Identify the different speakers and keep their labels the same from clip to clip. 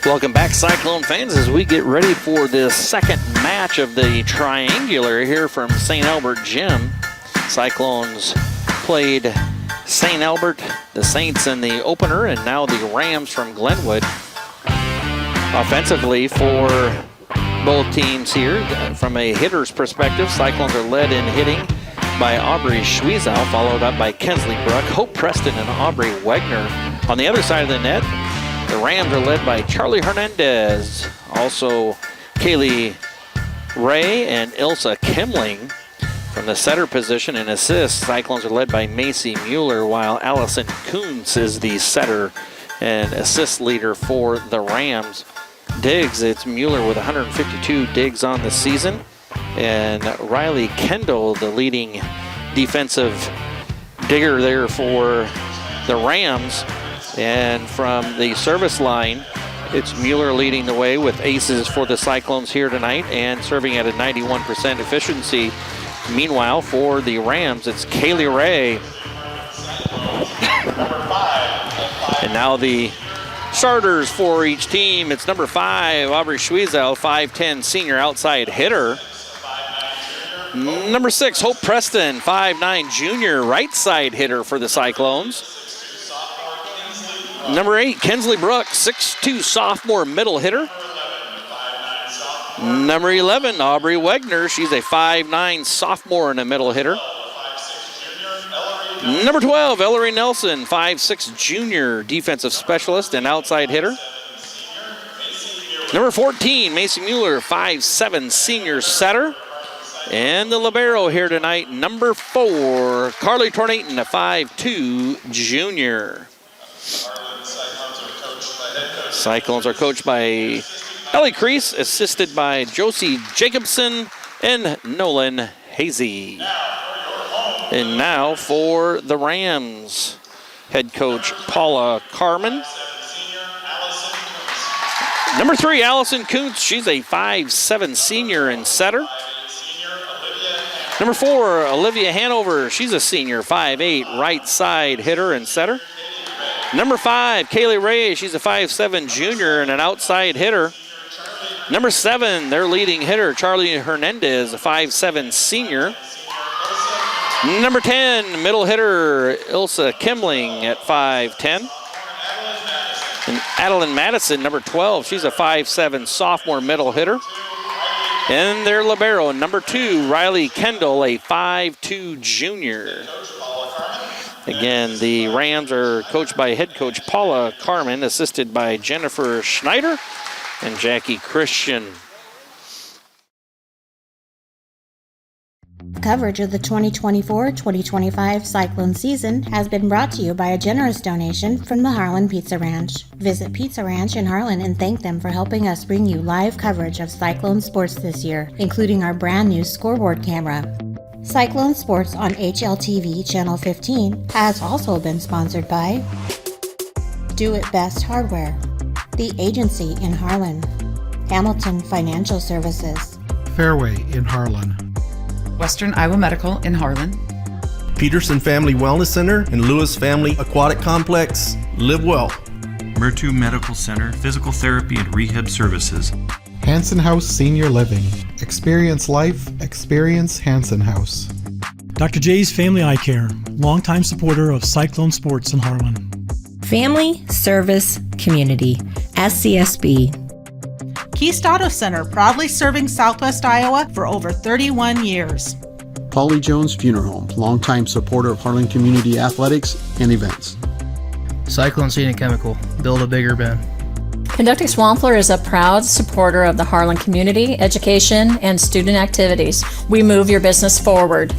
Speaker 1: Welcome back, Cyclone fans, as we get ready for the second match of the triangular here from St. Albert Gym. Cyclones played St. Albert, the Saints in the opener, and now the Rams from Glenwood. Offensively for both teams here, from a hitter's perspective, Cyclones are led in hitting by Aubrey Schwiezow, followed up by Kensley Bruck, Hope Preston, and Aubrey Wegner. On the other side of the net, the Rams are led by Charlie Hernandez, also Kaylee Ray and Ilsa Kimling. From the setter position and assists, Cyclones are led by Macy Mueller, while Allison Kuntz is the setter and assist leader for the Rams. Digs, it's Mueller with 152 digs on the season, and Riley Kendall, the leading defensive digger there for the Rams. And from the service line, it's Mueller leading the way with aces for the Cyclones here tonight and serving at a 91% efficiency. Meanwhile, for the Rams, it's Kaylee Ray. And now the starters for each team. It's number 5, Aubrey Schwiezow, 5'10", senior outside hitter. Number 6, Hope Preston, 5'9", junior right side hitter for the Cyclones. Number 8, Kensley Bruck, 6'2", sophomore middle hitter. Number 11, Aubrey Wegner. She's a 5'9", sophomore and a middle hitter. Number 12, Ellery Nelson, 5'6", junior defensive specialist and outside hitter. Number 14, Macy Mueller, 5'7", senior setter. And the libero here tonight, number 4, Carly Tornaton, a 5'2", junior. Cyclones are coached by Ellie Crease, assisted by Josie Jacobson and Nolan Hazy. And now for the Rams, head coach Paula Carmen. Number 3, Allison Kuntz. She's a 5'7", senior and setter. Number 4, Olivia Hanover. She's a senior, 5'8", right side hitter and setter. Number 5, Kaylee Ray. She's a 5'7", junior and an outside hitter. Number 7, their leading hitter, Charlie Hernandez, a 5'7", senior. Number 10, middle hitter, Ilsa Kimling at 5'10". And Adeline Madison, number 12, she's a 5'7", sophomore middle hitter. And their libero, number 2, Riley Kendall, a 5'2", junior. Again, the Rams are coached by head coach Paula Carmen, assisted by Jennifer Schneider and Jackie Christian.
Speaker 2: Coverage of the 2024-2025 Cyclone season has been brought to you by a generous donation from the Harlan Pizza Ranch. Visit Pizza Ranch in Harlan and thank them for helping us bring you live coverage of Cyclone sports this year, including our brand new scoreboard camera. Cyclone Sports on HLTV Channel 15 has also been sponsored by Do It Best Hardware, The Agency in Harlan, Hamilton Financial Services,
Speaker 3: Fairway in Harlan,
Speaker 4: Western Iowa Medical in Harlan,
Speaker 5: Peterson Family Wellness Center and Lewis Family Aquatic Complex. Live well.
Speaker 6: Murtu Medical Center, Physical Therapy and Rehab Services.
Speaker 3: Hanson House Senior Living. Experience life, experience Hanson House.
Speaker 7: Dr. J's Family Eye Care, longtime supporter of Cyclone Sports in Harlan.
Speaker 8: Family Service Community, SCSB.
Speaker 9: Keast Auto Center, proudly serving Southwest Iowa for over 31 years.
Speaker 10: Polly Jones Funeral Home, longtime supporter of Harlan Community Athletics and events.
Speaker 11: Cyclone Seed and Chemical, build a bigger bin.
Speaker 12: Conducting Swampler is a proud supporter of the Harlan community, education, and student activities. We move your business forward.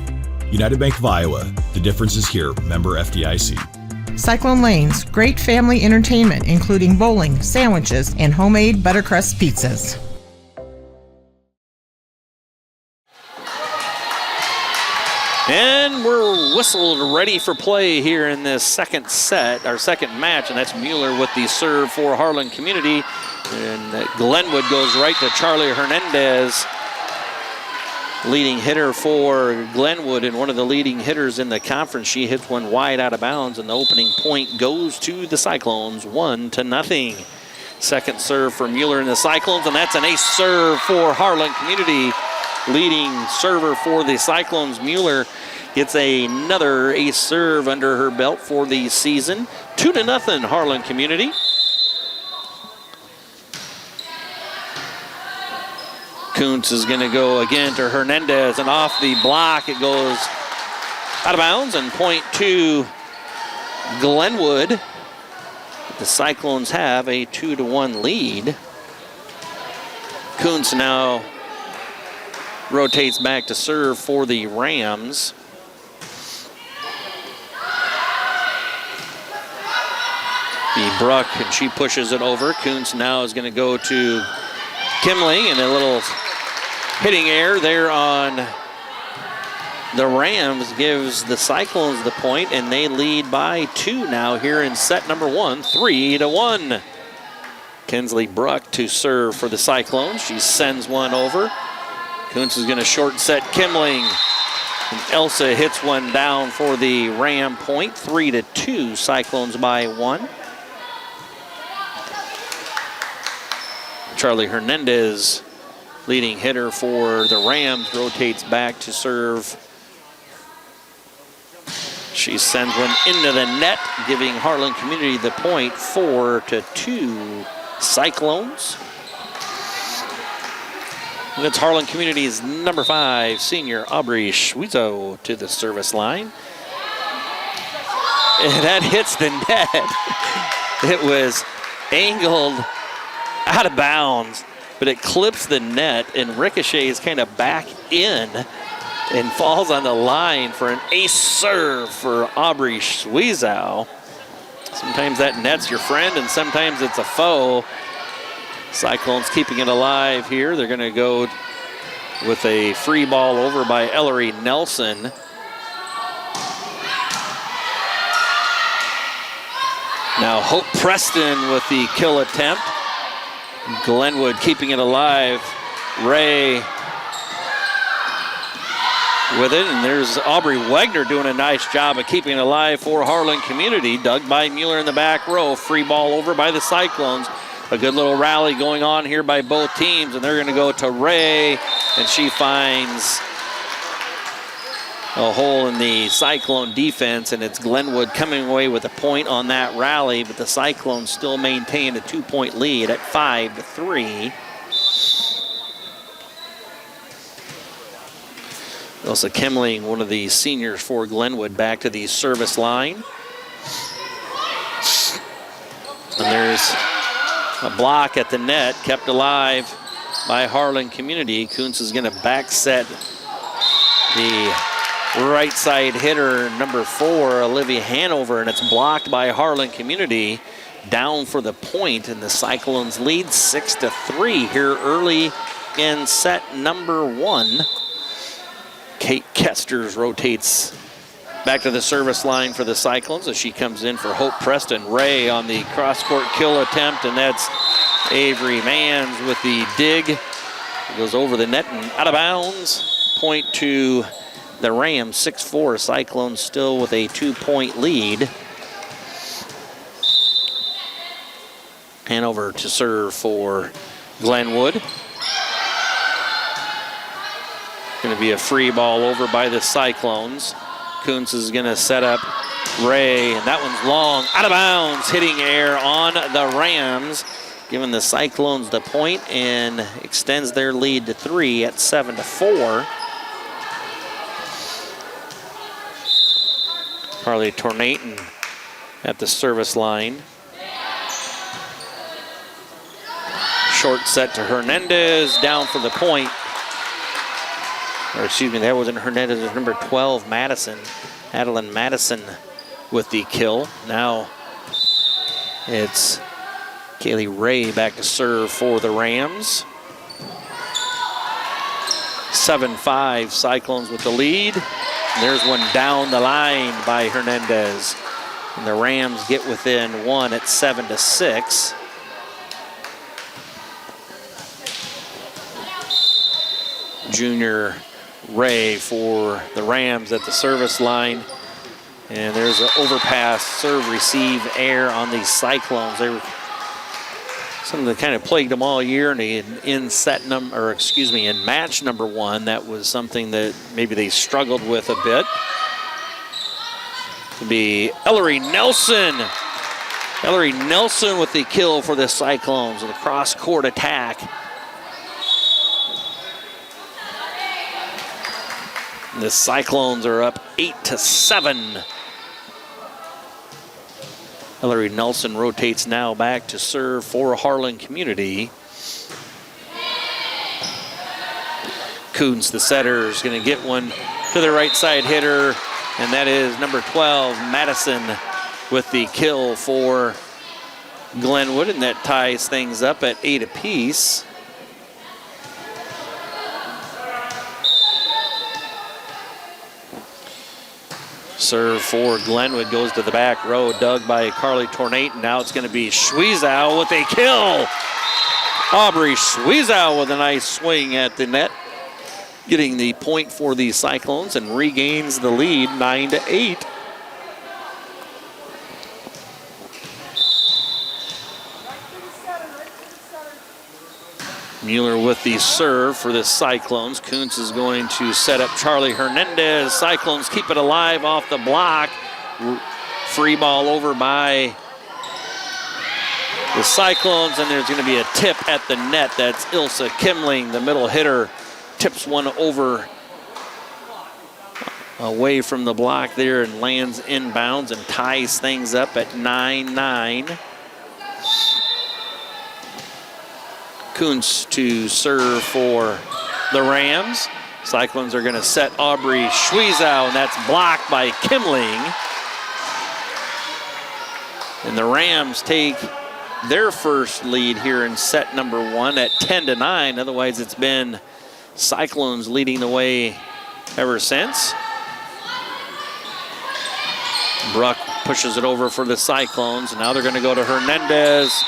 Speaker 13: United Bank of Iowa, the difference is here, member FDIC.
Speaker 9: Cyclone Lanes, great family entertainment, including bowling, sandwiches, and homemade buttercrust pizzas.
Speaker 1: And we're whistled ready for play here in this second set, our second match, and that's Mueller with the serve for Harlan Community. And Glenwood goes right to Charlie Hernandez, leading hitter for Glenwood and one of the leading hitters in the conference. She hits one wide out of bounds, and the opening point goes to the Cyclones, 1-0. Second serve for Mueller and the Cyclones, and that's an ace serve for Harlan Community. Leading server for the Cyclones, Mueller, gets another ace serve under her belt for the season. 2-0 Harlan Community. Kuntz is going to go again to Hernandez, and off the block it goes out of bounds, and point to Glenwood. The Cyclones have a 2-1 lead. Kuntz now rotates back to serve for the Rams. The Bruck, and she pushes it over. Kuntz now is going to go to Kimley, and a little hitting error there on the Rams gives the Cyclones the point, and they lead by 2 now here in set number 1, 3-1. Kinsley Bruck to serve for the Cyclones. She sends one over. Kuntz is going to short set Kimling. And Elsa hits one down for the Ram point. 3-2, Cyclones by 1. Charlie Hernandez, leading hitter for the Rams, rotates back to serve. She sends one into the net, giving Harlan Community the point. 4-2, Cyclones. And it's Harlan Community's number 5 senior Aubrey Schwizo to the service line. And that hits the net. It was angled out of bounds, but it clips the net and ricochets kind of back in and falls on the line for an ace serve for Aubrey Schwizo. Sometimes that net's your friend and sometimes it's a foe. Cyclones keeping it alive here. They're going to go with a free ball over by Ellery Nelson. Now Hope Preston with the kill attempt. Glenwood keeping it alive. Ray with it, and there's Aubrey Wagner doing a nice job of keeping it alive for Harlan Community. Dug by Mueller in the back row. Free ball over by the Cyclones. A good little rally going on here by both teams, and they're going to go to Ray, and she finds a hole in the Cyclone defense, and it's Glenwood coming away with a point on that rally, but the Cyclones still maintain a 2-point lead at 5-3. Elsa Kimling, one of the seniors for Glenwood, back to the service line. And there's a block at the net, kept alive by Harlan Community. Kuntz is going to back set the right side hitter, number 4, Olivia Hanover, and it's blocked by Harlan Community. Down for the point, and the Cyclones lead 6-3 here early in set number 1. Kate Kesters rotates back to the service line for the Cyclones as she comes in for Hope Preston. Ray on the cross-court kill attempt, and that's Avery Manns with the dig. It goes over the net and out of bounds. Point to the Rams, 6-4. Cyclones still with a 2-point lead. Hanover to serve for Glenwood. Going to be a free ball over by the Cyclones. Kuntz is going to set up Ray, and that one's long, out of bounds, hitting air on the Rams, giving the Cyclones the point and extends their lead to 3 at 7-4. Carly Tornaton at the service line. Short set to Hernandez, down for the point. Or excuse me, that wasn't Hernandez, it was number 12, Madison. Adeline Madison with the kill. Now it's Kaylee Ray back to serve for the Rams. 7-5, Cyclones with the lead. And there's one down the line by Hernandez. And the Rams get within 1 at 7-6. Junior Ray for the Rams at the service line. And there's an overpass, serve, receive, air on the Cyclones. They something that kind of plagued them all year, and in match number 1, that was something that maybe they struggled with a bit. To be Ellery Nelson. Ellery Nelson with the kill for the Cyclones with a cross-court attack. The Cyclones are up 8-7. Ellery Nelson rotates now back to serve for Harlan Community. Coons, the setter, is going to get one to the right side hitter, and that is number 12, Madison, with the kill for Glenwood, and that ties things up at 8 apiece. Serve for Glenwood goes to the back row, dug by Carly Tornate, and now it's going to be Schwiezow with a kill. Aubrey Schwiezow with a nice swing at the net, getting the point for the Cyclones and regains the lead 9-8. Mueller with the serve for the Cyclones. Kuntz is going to set up Charlie Hernandez. Cyclones keep it alive off the block. Free ball over by the Cyclones, and there's going to be a tip at the net. That's Ilsa Kimling, the middle hitter. Tips one over away from the block there and lands inbounds and ties things up at 9-9. Kuntz to serve for the Rams. Cyclones are going to set Aubrey Schwiezow, and that's blocked by Kimling. And the Rams take their first lead here in set number 1 at 10-9. Otherwise, it's been Cyclones leading the way ever since. Bruck pushes it over for the Cyclones, and now they're going to go to Hernandez,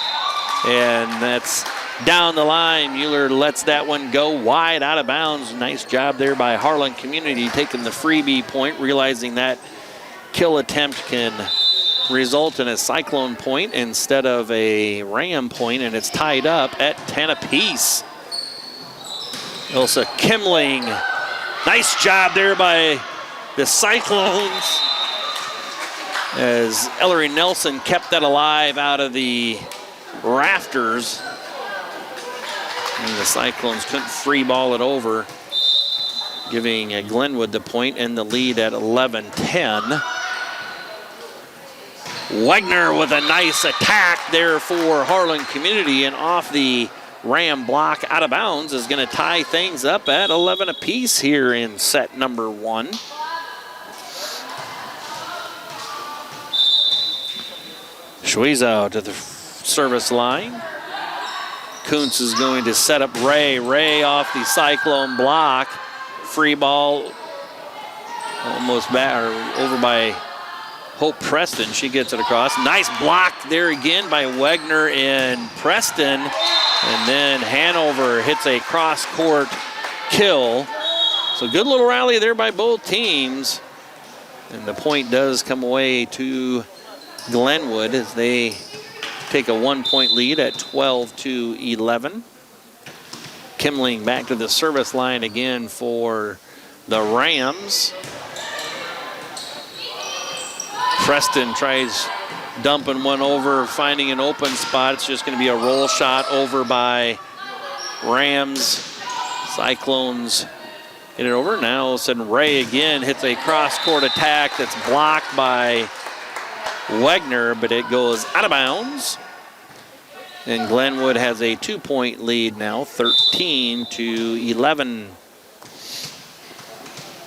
Speaker 1: and that's down the line. Mueller lets that one go wide out of bounds. Nice job there by Harlan Community, taking the freebie point, realizing that kill attempt can result in a Cyclone point instead of a Ram point, and it's tied up at 10 apiece. Ilsa Kimling, nice job there by the Cyclones as Ellery Nelson kept that alive out of the rafters. And the Cyclones couldn't free ball it over, giving Glenwood the point and the lead at 11-10. Wagner with a nice attack there for Harlan Community, and off the Ram block out of bounds is going to tie things up at 11 apiece here in set number 1. Schwiezow to the service line. Kuntz is going to set up Ray. Ray off the Cyclone block. Free ball almost back or over by Hope Preston. She gets it across. Nice block there again by Wagner and Preston. And then Hanover hits a cross-court kill. So good little rally there by both teams. And the point does come away to Glenwood as they take a 1-point lead at 12-11. Kimling back to the service line again for the Rams. Preston tries dumping one over, finding an open spot. It's just going to be a roll shot over by Rams. Cyclones hit it over. Now all of a sudden Ray again hits a cross-court attack that's blocked by Wagner, but it goes out of bounds. And Glenwood has a 2-point lead now, 13-11.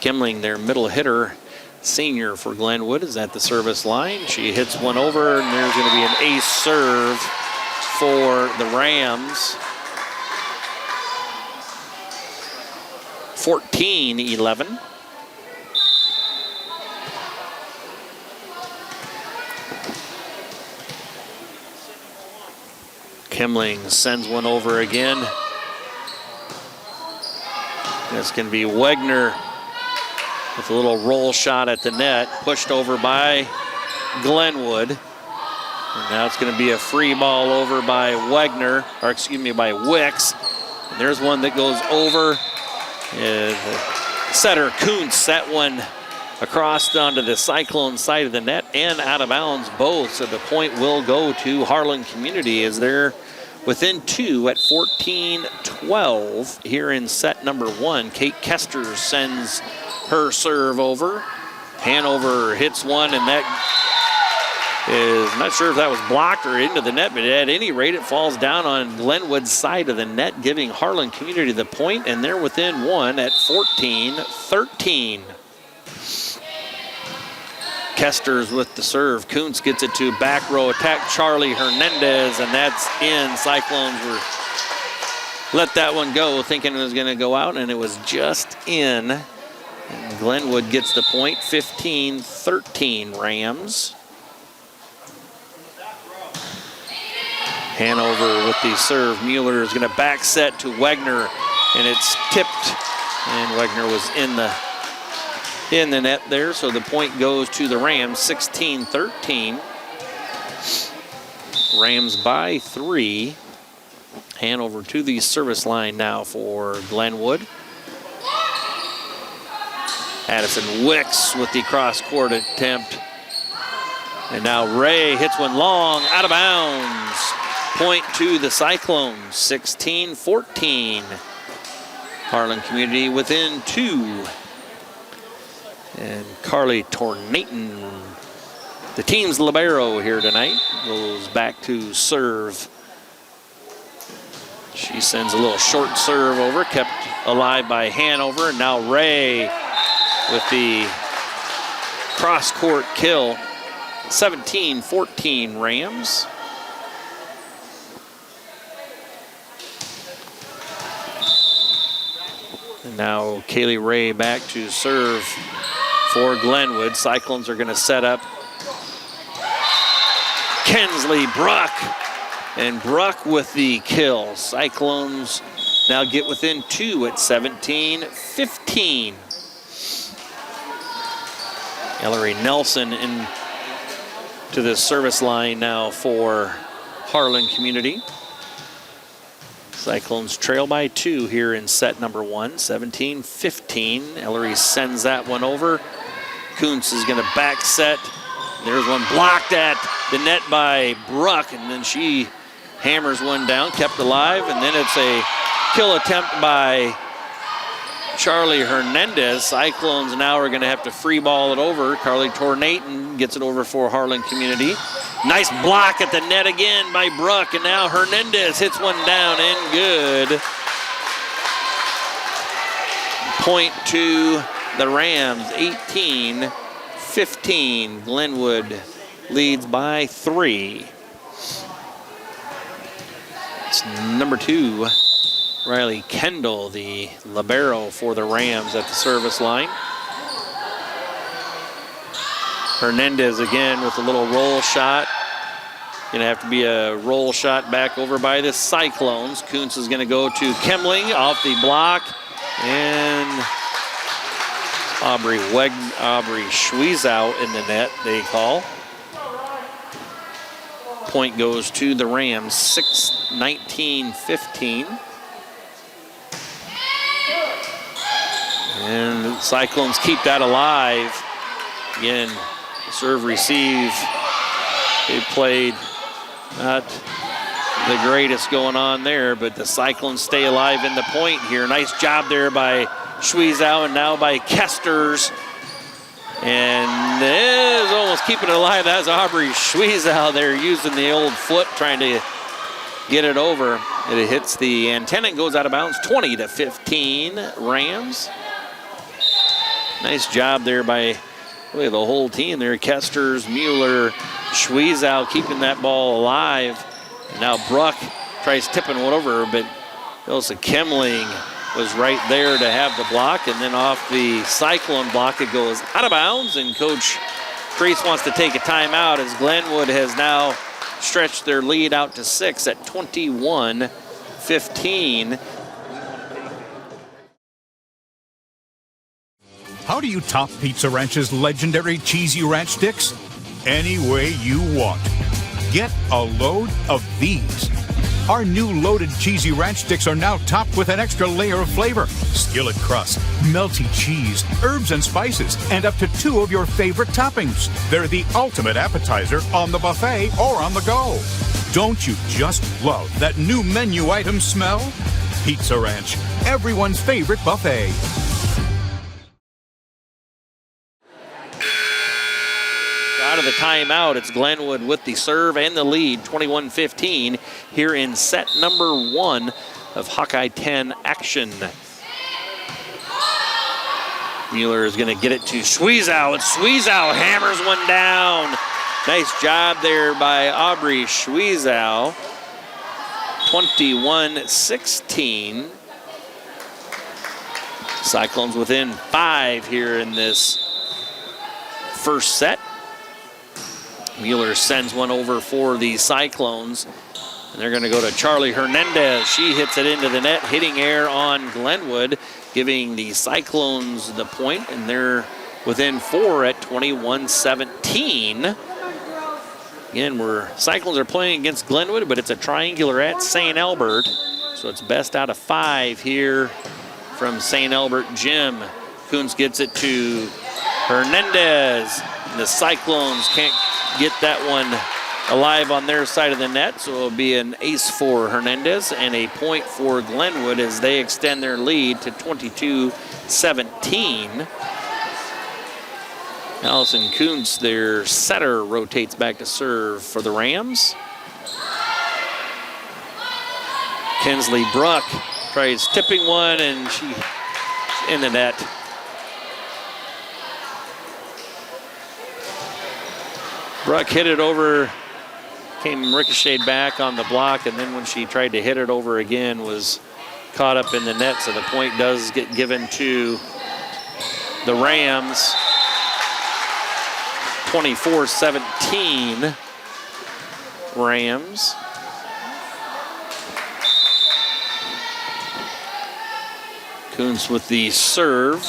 Speaker 1: Kimling, their middle hitter, senior for Glenwood, is at the service line. She hits one over, and there's going to be an ace serve for the Rams. 14-11. Kimling sends one over again. It's going to be Wagner with a little roll shot at the net, pushed over by Glenwood. And now it's going to be a free ball over by by Wicks. And there's one that goes over. The setter, Kuntz, set one across onto the Cyclone side of the net and out of bounds both. So the point will go to Harlan Community as they're within 2 at 14-12 here in set number 1. Kate Kester sends her serve over. Hanover hits one, and that is, I'm not sure if that was blocked or into the net, but at any rate, it falls down on Glenwood's side of the net, giving Harlan Community the point, and they're within 1 at 14-13. Kester's with the serve. Kuntz gets it to back row attack. Charlie Hernandez, and that's in. Cyclones were let that one go, thinking it was going to go out, and it was just in. And Glenwood gets the point, 15-13 Rams. Hanover with the serve. Mueller is going to back set to Wegner, and it's tipped, and Wegner was in the net there, so the point goes to the Rams, 16-13. Rams by 3. Hanover to the service line now for Glenwood. Addison Wicks with the cross-court attempt. And now Ray hits one long, out of bounds. Point to the Cyclones, 16-14. Harlan Community within 2. And Carly Tornaton, the team's libero here tonight, goes back to serve. She sends a little short serve over, kept alive by Hanover. And now Ray with the cross-court kill. 17-14 Rams. And now Kaylee Ray back to serve for Glenwood. Cyclones are going to set up Kensley Bruck. And Bruck with the kill. Cyclones now get within 2 at 17-15. Ellery Nelson in to the service line now for Harlan Community. Cyclones trail by 2 here in set number 1, 17-15. Ellery sends that one over. Kuntz is going to back set. There's one blocked at the net by Bruck, and then she hammers one down, kept alive, and then it's a kill attempt by Charlie Hernandez. Cyclones now are going to have to free ball it over. Carly Tornaton gets it over for Harlan Community. Nice block at the net again by Bruck, and now Hernandez hits one down and good. Point to the Rams, 18-15. Glenwood leads by 3. It's number 2, Riley Kendall, the libero for the Rams at the service line. Hernandez again with a little roll shot. Gonna have to be a roll shot back over by the Cyclones. Kuntz is gonna go to Kemling off the block, and Aubrey Schwiezow in the net, they call. Point goes to the Rams, 19-15. And the Cyclones keep that alive. Again, serve, receive. They played not the greatest going on there, but the Cyclones stay alive in the point here. Nice job there by Schwiezow and now by Kesters. And is almost keeping it alive. That's Aubrey Schwiezow there using the old foot trying to get it over. It hits the antenna and goes out of bounds. 20-15 Rams. Nice job there by really the whole team there. Kesters, Mueller, Schwiezow keeping that ball alive. And now Bruck tries tipping one over, but Elsa Kemling was right there to have the block, and then off the Cyclone block it goes out of bounds, and Coach Priest wants to take a timeout as Glenwood has now stretched their lead out to 6 at 21-15.
Speaker 14: How do you top Pizza Ranch's legendary cheesy ranch sticks? Any way you want. get a load of these. Our new loaded cheesy ranch sticks are now topped with an extra layer of flavor, skillet crust, melty cheese, herbs and spices, and up to 2 of your favorite toppings. They're the ultimate appetizer on the buffet or on the go. Don't you just love that new menu item smell? Pizza Ranch, everyone's favorite buffet.
Speaker 1: Out of the timeout, it's Glenwood with the serve and the lead, 21-15, here in set number 1 of Hawkeye 10 action. Mueller is going to get it to Schwiezow, and Schwiezow hammers one down. Nice job there by Aubrey Schwiezow. 21-16. Cyclones within 5 here in this first set. Mueller sends one over for the Cyclones, and they're going to go to Charlie Hernandez. She hits it into the net, hitting air on Glenwood, giving the Cyclones the point, and they're within 4 at 21-17. Again, Cyclones are playing against Glenwood, but it's a triangular at St. Albert, so it's best out of 5 here from St. Albert Gym. Coons gets it to Hernandez, and the Cyclones can't get that one alive on their side of the net, so it'll be an ace for Hernandez and a point for Glenwood as they extend their lead to 22-17. Allison Kuntz, their setter, rotates back to serve for the Rams. Kinsley Bruck tries tipping one, and she's in the net. Bruck hit it over, came ricocheted back on the block, and then when she tried to hit it over again, was caught up in the net, so the point does get given to the Rams. 24-17 Rams. Kuntz with the serve.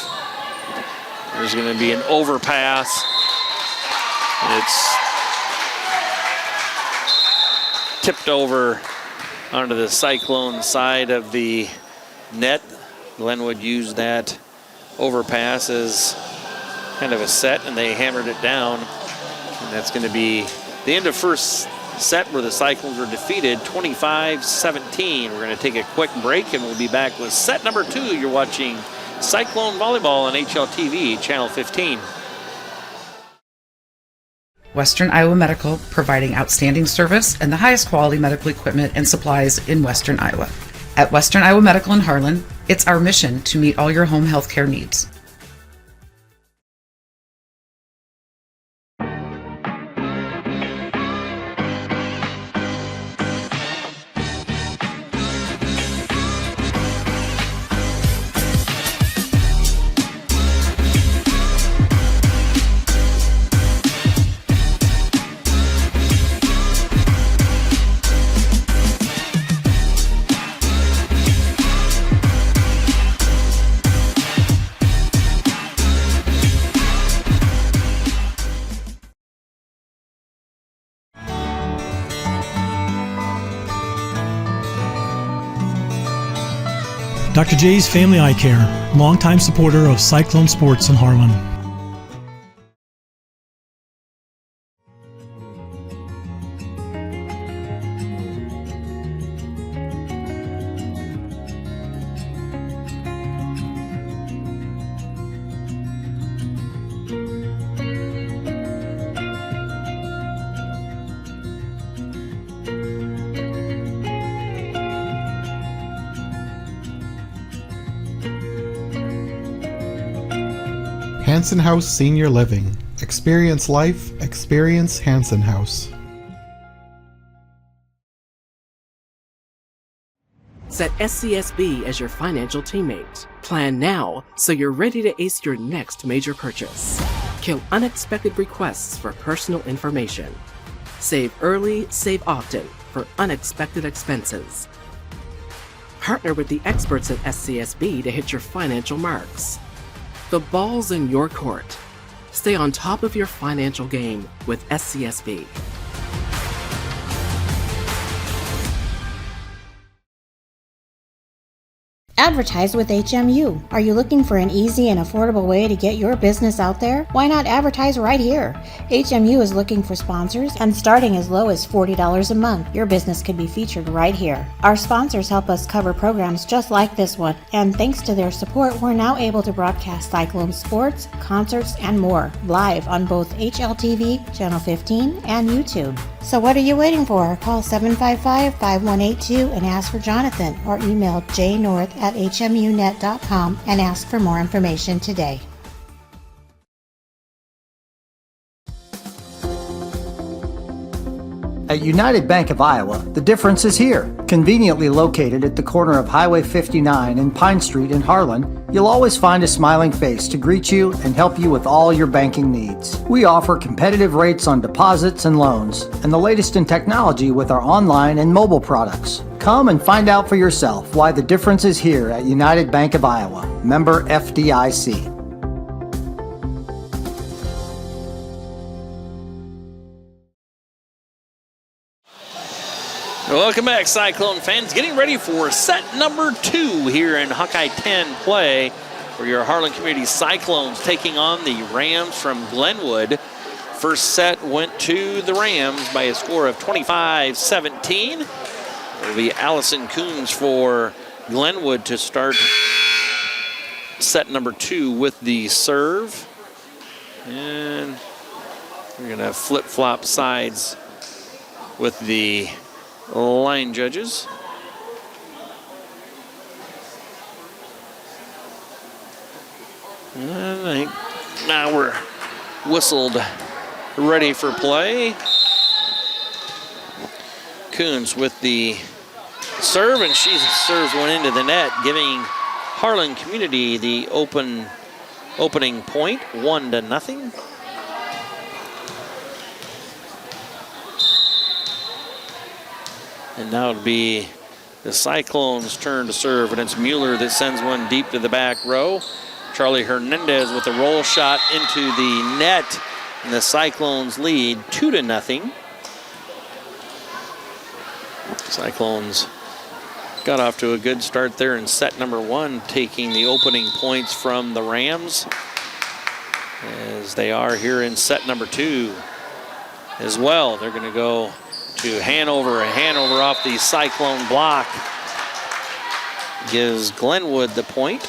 Speaker 1: There's going to be an overpass. It's tipped over onto the Cyclone side of the net. Glenwood used that overpass as kind of a set, and they hammered it down. And that's going to be the end of first set where the Cyclones were defeated 25-17. We're going to take a quick break, and we'll be back with set number 2. You're watching Cyclone Volleyball on HLTV, Channel 15.
Speaker 4: Western Iowa Medical, providing outstanding service and the highest quality medical equipment and supplies in Western Iowa. At Western Iowa Medical in Harlan, it's our mission to meet all your home health care needs.
Speaker 7: Dr. J's Family Eye Care, longtime supporter of Cyclone Sports in Harlan.
Speaker 3: Hanson House Senior Living. Experience life, experience Hanson House.
Speaker 15: Set SCSB as your financial teammate. Plan now so you're ready to ace your next major purchase. Kill unexpected requests for personal information. Save early, save often for unexpected expenses. Partner with the experts at SCSB to hit your financial marks. The ball's in your court. Stay on top of your financial game with SCSB.
Speaker 2: Advertise with HMU. Are you looking for an easy and affordable way to get your business out there? Why not advertise right here? HMU is looking for sponsors, and starting as low as $40 a month, your business could be featured right here. Our sponsors help us cover programs just like this one, and thanks to their support, we're now able to broadcast Cyclone sports, concerts, and more live on both HLTV, Channel 15, and YouTube. So what are you waiting for? Call 755-5182 and ask for Jonathan, or email jnorth@hmunet.com and ask for more information today.
Speaker 16: At United Bank of Iowa, the difference is here. Conveniently located at the corner of Highway 59 and Pine Street in Harlan, you'll always find a smiling face to greet you and help you with all your banking needs. We offer competitive rates on deposits and loans, and the latest in technology with our online and mobile products. Come and find out for yourself why the difference is here at United Bank of Iowa. Member FDIC.
Speaker 1: Welcome back, Cyclone fans. Getting ready for set number 2 here in Hawkeye 10 play, where your Harlan Community Cyclones taking on the Rams from Glenwood. First set went to the Rams by a score of 25-17. It'll be Allison Coombs for Glenwood to start set number 2 with the serve. And we're going to flip-flop sides with the line judges. And I think now we're whistled ready for play. Coons with the serve, and she serves one into the net, giving Harlan Community the opening point, 1-0. And now it'll be the Cyclones' turn to serve, and it's Mueller that sends one deep to the back row. Charlie Hernandez with a roll shot into the net, and the Cyclones lead 2-0. Cyclones got off to a good start there in set number 1, taking the opening points from the Rams, as they are here in set number 2 as well. They're going to go to Hanover, and Hanover off the Cyclone block gives Glenwood the point,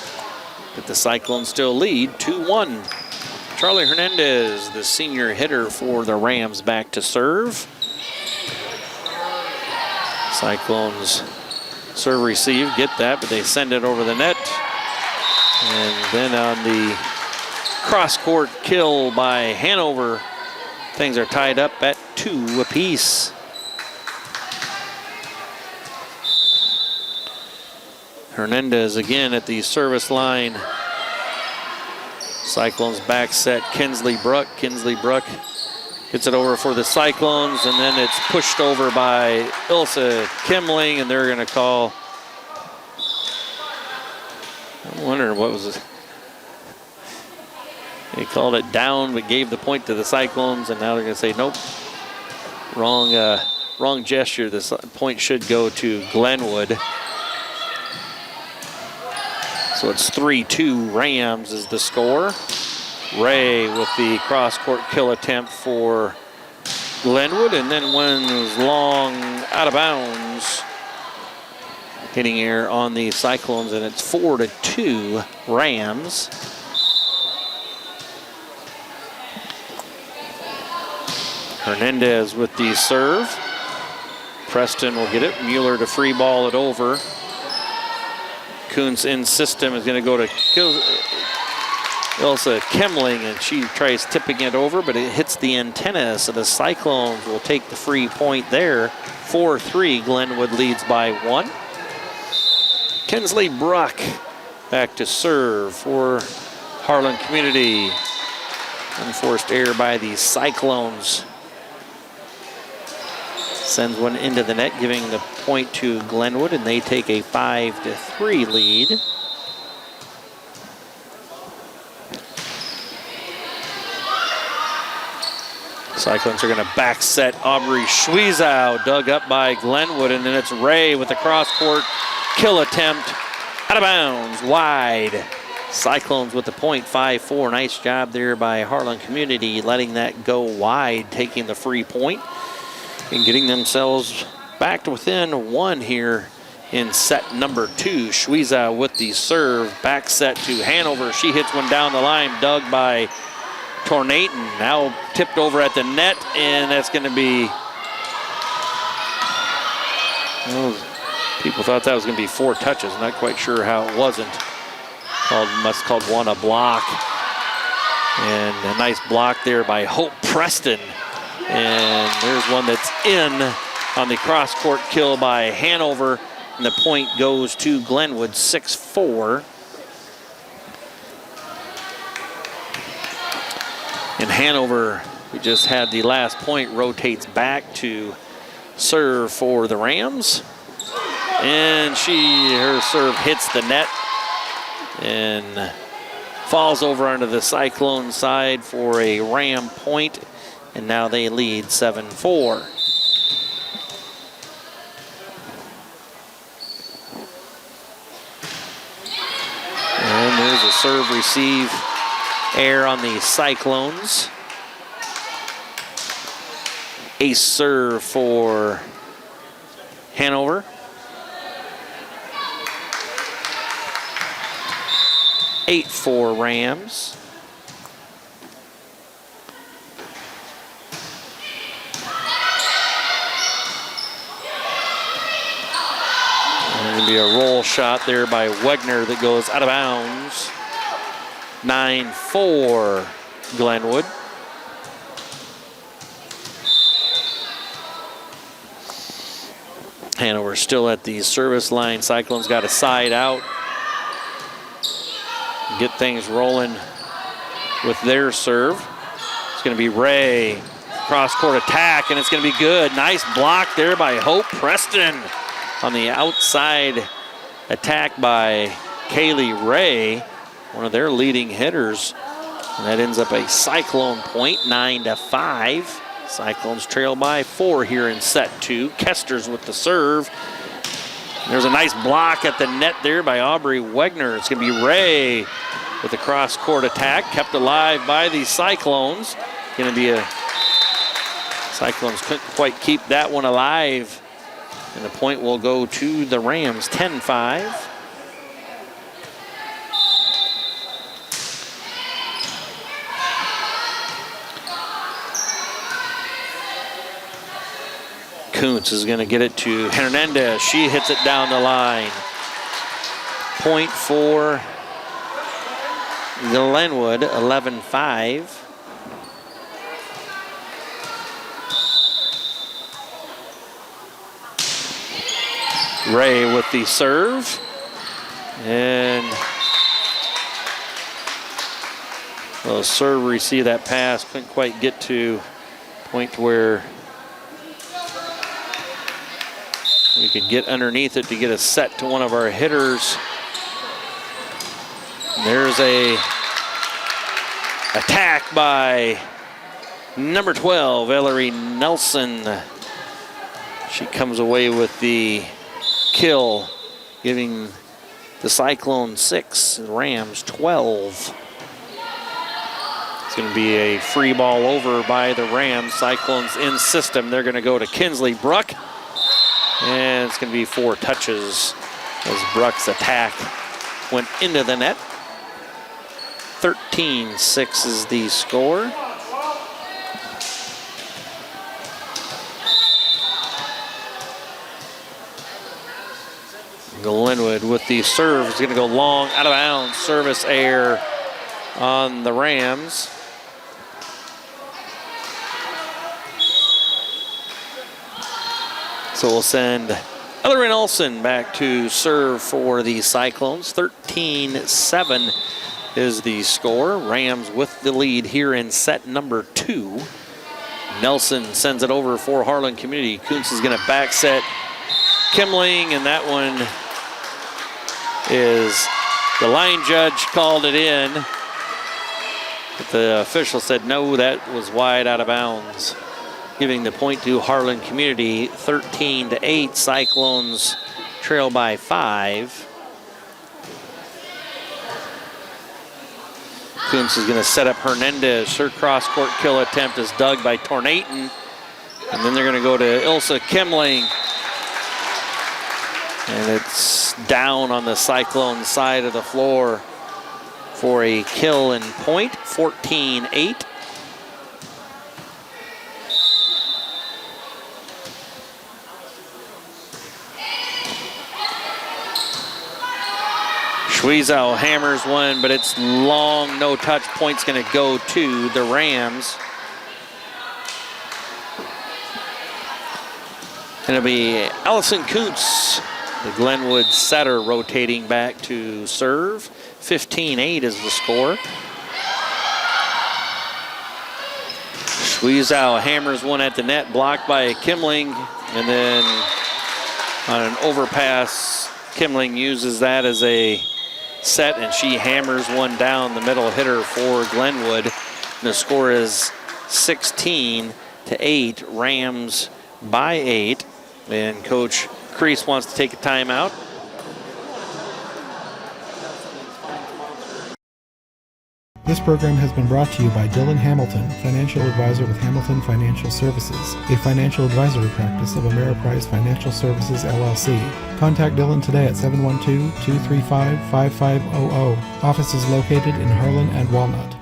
Speaker 1: but the Cyclones still lead 2-1. Charlie Hernandez, the senior hitter for the Rams, back to serve. Cyclones serve receive, get that, but they send it over the net. And then on the cross-court kill by Hanover, things are tied up at 2 apiece. Hernandez again at the service line. Cyclones back set, Kinsley Bruck. Kinsley Bruck gets it over for the Cyclones, and then it's pushed over by Ilsa Kimling, and they're going to call, I'm wondering what was it. They called it down, but gave the point to the Cyclones, and now they're going to say, nope, wrong gesture. The point should go to Glenwood. So it's 3-2 Rams is the score. Ray with the cross-court kill attempt for Glenwood, and then one was long out of bounds, hitting here on the Cyclones, and it's 4-2 Rams. Hernandez with the serve. Preston will get it. Mueller to free ball it over. Coons in system is going to go to Ilsa Kemling, and she tries tipping it over, but it hits the antenna, so the Cyclones will take the free point there. 4-3, Glenwood leads by 1. Kinsley Bruck back to serve for Harlan Community. Unforced error by the Cyclones. Sends one into the net, giving the point to Glenwood, and they take a 5-3 lead. Cyclones are going to back set Aubrey Schwiezow, dug up by Glenwood, and then it's Ray with the cross-court kill attempt Out of bounds, wide. Cyclones with the point, 5-4. Nice job there by Harlan Community, letting that go wide, taking the free point and getting themselves back to within one here in set number 2. Schwiza with the serve, back set to Hanover. She hits one down the line, dug by Tornaton. Now tipped over at the net, and that's going to be, well, people thought that was going to be 4 touches. Not quite sure how it wasn't. Must called one a block. And a nice block there by Hope Preston. And there's one that's in on the cross-court kill by Hanover. And the point goes to Glenwood, 6-4. And Hanover, who just had the last point, rotates back to serve for the Rams. And her serve hits the net and falls over onto the Cyclone side for a Ram point. And now they lead 7-4. And there's a serve receive error on the Cyclones. Ace serve for Hanover. Eight for Rams. Going to be a roll shot there by Wegner that goes out of bounds. 9-4 Glenwood. Hanover still at the service line. Cyclones got a side out. Get things rolling with their serve. It's going to be Ray. Cross-court attack, and it's going to be good. Nice block there by Hope Preston on the outside attack by Kaylee Ray, one of their leading hitters. And that ends up a Cyclone point, 9-5. Cyclones trail by 4 here in set 2. Kester's with the serve. There's a nice block at the net there by Aubrey Wegner. It's going to be Ray with the cross-court attack, kept alive by the Cyclones. Going to be a Cyclones couldn't quite keep that one alive. And the point will go to the Rams, 10-5. Kuntz is going to get it to Hernandez. She hits it down the line. Point for Glenwood, 11-5. Ray with the serve. And well, serve receive that pass. Couldn't quite get to point where we could get underneath it to get a set to one of our hitters. There's a attack by number 12, Ellery Nelson. She comes away with the kill, giving the Cyclone 6, Rams 12. It's going to be a free ball over by the Rams. Cyclones in system. They're going to go to Kinsley Bruck. And it's going to be 4 touches as Bruck's attack went into the net. 13-6 is the score. Glenwood with the serve is going to go long, out of bounds. Service error on the Rams. So we'll send Ellery Nelson back to serve for the Cyclones. 13-7 is the score. Rams with the lead here in set number 2. Nelson sends it over for Harlan Community. Kuntz is going to back set Kimling, and that one is, the line judge called it in, but the official said no, that was wide out of bounds, giving the point to Harlan Community. 13-8. Cyclones trail by 5. Kuntz is going to set up Hernandez. Her cross-court kill attempt is dug by Tornaton. And then they're going to go to Ilsa Kimling. And it's down on the Cyclone side of the floor for a kill and point, 14-8. Schwiezow hammers one, but it's long, no touch. Point's going to go to the Rams. It'll be Allison Kuntz, the Glenwood setter, rotating back to serve. 15-8 is the score. Schwiezow hammers one at the net, blocked by Kimling, and then on an overpass, Kimling uses that as a set, and she hammers one down the middle hitter for Glenwood. And the score is 16-8, Rams by 8. And Coach Kreese wants to take a timeout.
Speaker 3: This program has been brought to you by Dylan Hamilton, financial advisor with Hamilton Financial Services, a financial advisory practice of Ameriprise Financial Services, LLC. Contact Dylan today at 712-235-5500. Office is located in Harlan and Walnut.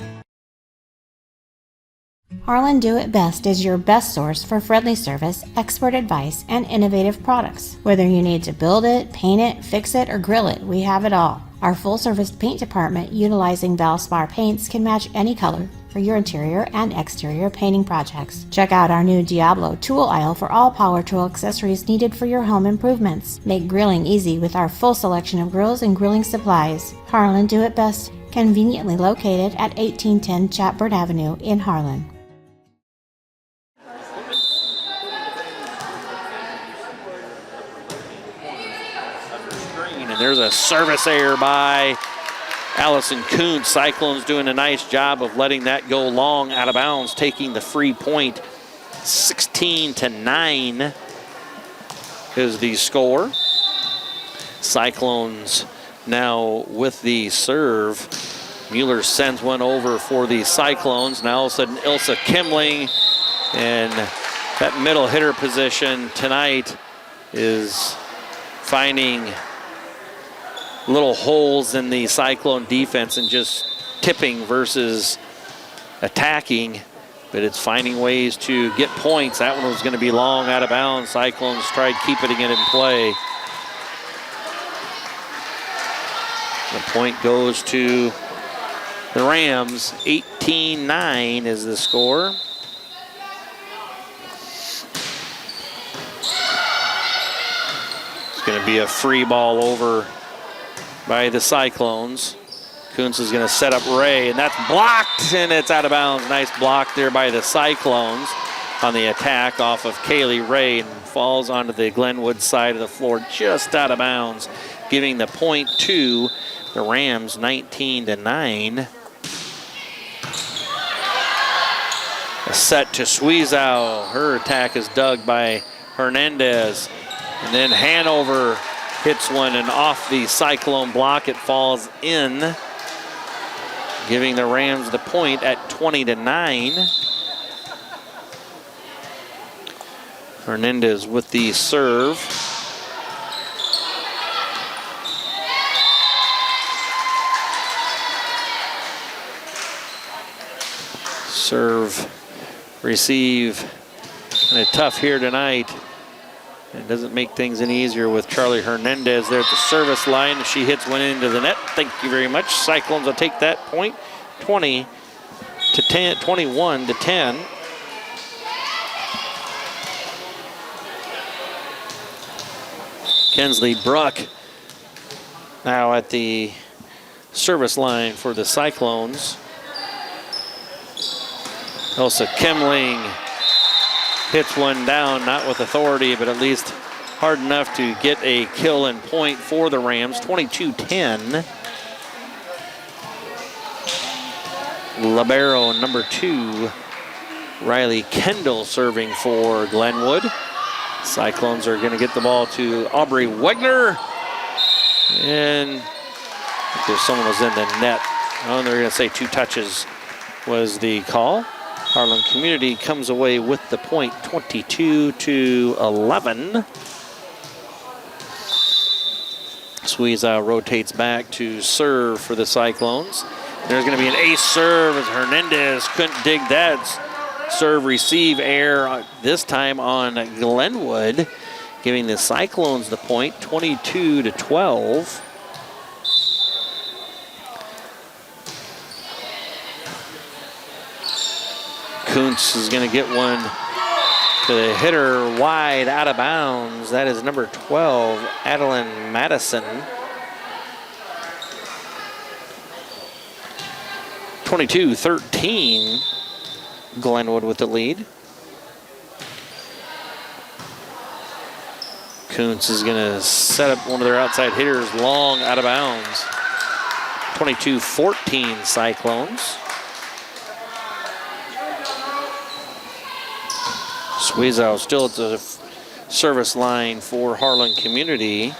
Speaker 2: Harlan Do It Best is your best source for friendly service, expert advice, and innovative products. Whether you need to build it, paint it, fix it, or grill it, we have it all. Our full-service paint department, utilizing Valspar paints, can match any color for your interior and exterior painting projects. Check out our new Diablo tool aisle for all power tool accessories needed for your home improvements. Make grilling easy with our full selection of grills and grilling supplies. Harlan Do It Best, conveniently located at 1810 Chatbird Avenue in Harlan.
Speaker 1: And there's a service error by Allison Kuntz. Cyclones doing a nice job of letting that go long out of bounds, taking the free point. 16-9 is the score. Cyclones now with the serve. Mueller sends one over for the Cyclones. Now all of a sudden Ilsa Kimling, and that middle hitter position tonight is finding little holes in the Cyclone defense and just tipping versus attacking, but it's finding ways to get points. That one was going to be long out of bounds. Cyclones tried keeping it in play. The point goes to the Rams. 18-9 is the score. It's going to be a free ball over by the Cyclones. Kuntz is going to set up Ray, and that's blocked, and it's out of bounds. Nice block there by the Cyclones on the attack off of Kaylee Ray, and falls onto the Glenwood side of the floor, just out of bounds, giving the point to the Rams, 19-9. A set to Schwiezow. Her attack is dug by Hernandez, and then Hanover hits one, and off the Cyclone block, it falls in, giving the Rams the point at 20-9. Hernandez with the serve. Serve, receive, and a tough here tonight. It doesn't make things any easier with Charlie Hernandez there at the service line. She hits one into the net. Thank you very much. Cyclones will take that point. 21-10. Kensley Bruck now at the service line for the Cyclones. Elsa Kimling hits one down, not with authority, but at least hard enough to get a kill and point for the Rams. 22-10. Libero number 2, Riley Kendall, serving for Glenwood. Cyclones are going to get the ball to Aubrey Wegner. And I think there's someone was in the net Oh, and they're going to say 2 touches was the call. Harlan Community comes away with the point, 22-11. Squeezow rotates back to serve for the Cyclones. There's going to be an ace serve as Hernandez couldn't dig that. Serve receive error this time on Glenwood, giving the Cyclones the point, 22-12. Kuntz is going to get one to the hitter wide out of bounds. That is number 12, Adeline Madison. 22-13, Glenwood with the lead. Kuntz is going to set up one of their outside hitters long out of bounds. 22-14 Cyclones. Squeezow still at the service line for Harlan Community.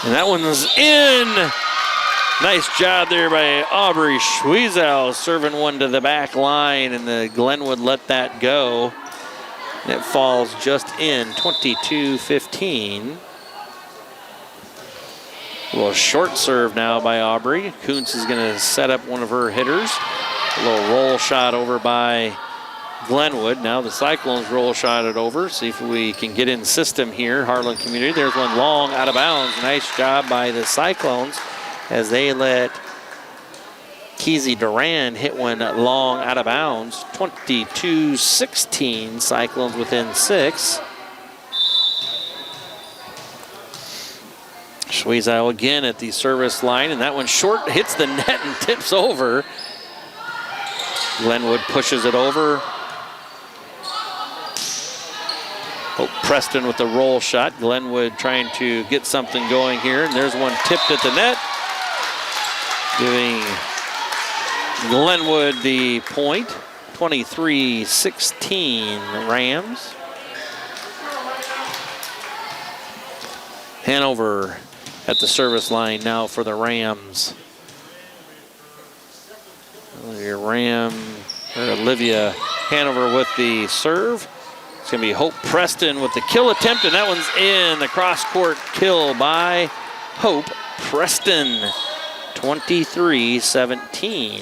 Speaker 1: And that one's in. Nice job there by Aubrey Squeezow, serving one to the back line, and the Glenwood let that go. And it falls just in, 22-15. A little short serve now by Aubrey. Kuntz is going to set up one of her hitters. A little roll shot over by Glenwood. Now the Cyclones roll shot it over. See if we can get in system here. Harlan Community. There's one long out of bounds. Nice job by the Cyclones as they let Keezy Duran hit one long out of bounds. 22-16. Cyclones within 6. Squeezow again at the service line, and that one short hits the net and tips over. Glenwood pushes it over. Hope Preston with the roll shot. Glenwood trying to get something going here, and there's one tipped at the net, giving Glenwood the point. 23-16 Rams. Hanover at the service line now for the Rams. Olivia Hanover with the serve. It's going to be Hope Preston with the kill attempt, and that one's in. The cross-court kill by Hope Preston. 23-17.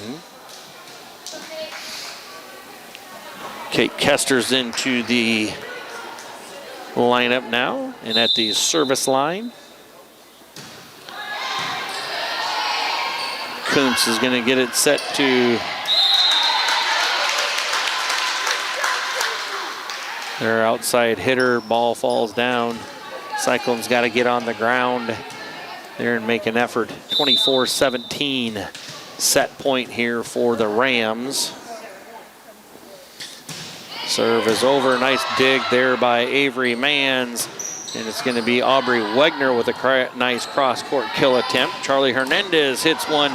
Speaker 1: Kate Kester's into the lineup now, and at the service line. Kuntz is going to get it set to their outside hitter. Ball falls down. Cyclones got to get on the ground there and make an effort. 24-17 set point here for the Rams. Serve is over. Nice dig there by Avery Manns. And it's going to be Aubrey Wegner with a nice cross-court kill attempt. Charlie Hernandez hits one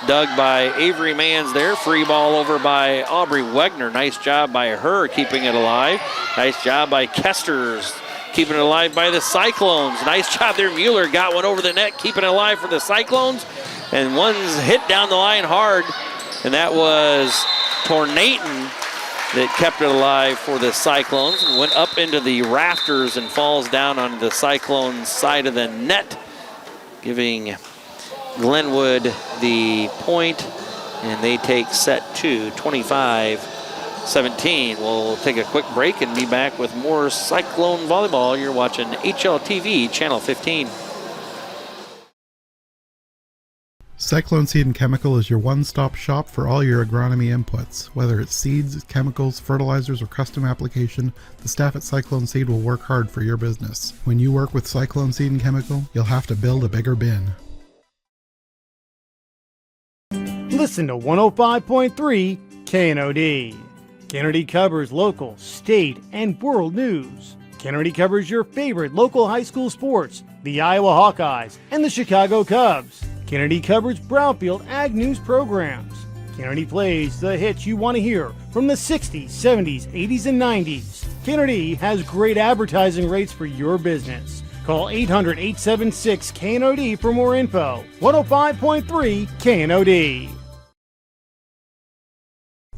Speaker 1: dug by Avery Manns there. Free ball over by Aubrey Wegner. Nice job by her keeping it alive. Nice job by Kesters keeping it alive by the Cyclones. Nice job there. Mueller got one over the net, keeping it alive for the Cyclones. And one's hit down the line hard. And that was Tornaton that kept it alive for the Cyclones. Went up into the rafters and falls down on the Cyclones side of the net, giving Glenwood the point, and they take set 2, 25-17. We'll take a quick break and be back with more Cyclone Volleyball. You're watching HLTV, Channel 15.
Speaker 3: Cyclone Seed and Chemical is your one-stop shop for all your agronomy inputs. Whether it's seeds, chemicals, fertilizers, or custom application, the staff at Cyclone Seed will work hard for your business. When you work with Cyclone Seed and Chemical, you'll have to build a bigger bin.
Speaker 17: Listen to 105.3 KNOD. KNOD covers local, state, and world news. KNOD covers your favorite local high school sports, the Iowa Hawkeyes and the Chicago Cubs. KNOD covers Brownfield Ag News programs. KNOD plays the hits you want to hear from the 60s, 70s, 80s, and 90s. KNOD has great advertising rates for your business. Call 800-876-KNOD for more info. 105.3 KNOD.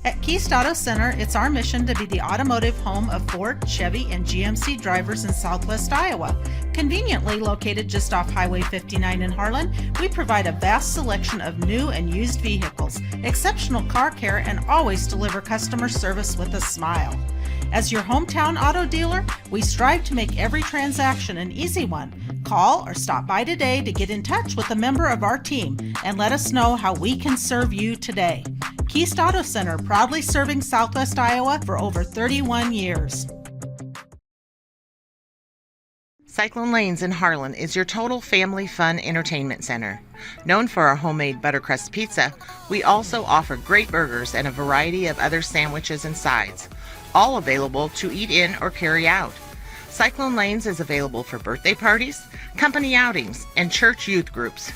Speaker 9: At Keist Auto Center, it's our mission to be the automotive home of Ford, Chevy, and GMC drivers in Southwest Iowa. Conveniently located just off Highway 59 in Harlan, we provide a vast selection of new and used vehicles, exceptional car care, and always deliver customer service with a smile. As your hometown auto dealer, we strive to make every transaction an easy one. Call or stop by today to get in touch with a member of our team and let us know how we can serve you today. Keist Auto Center, proudly serving Southwest Iowa for over 31 years. Cyclone Lanes in Harlan is your total family fun entertainment center. Known for our homemade buttercrust pizza, we also offer great burgers and a variety of other sandwiches and sides, all available to eat in or carry out. Cyclone Lanes is available for birthday parties, company outings, and church youth groups.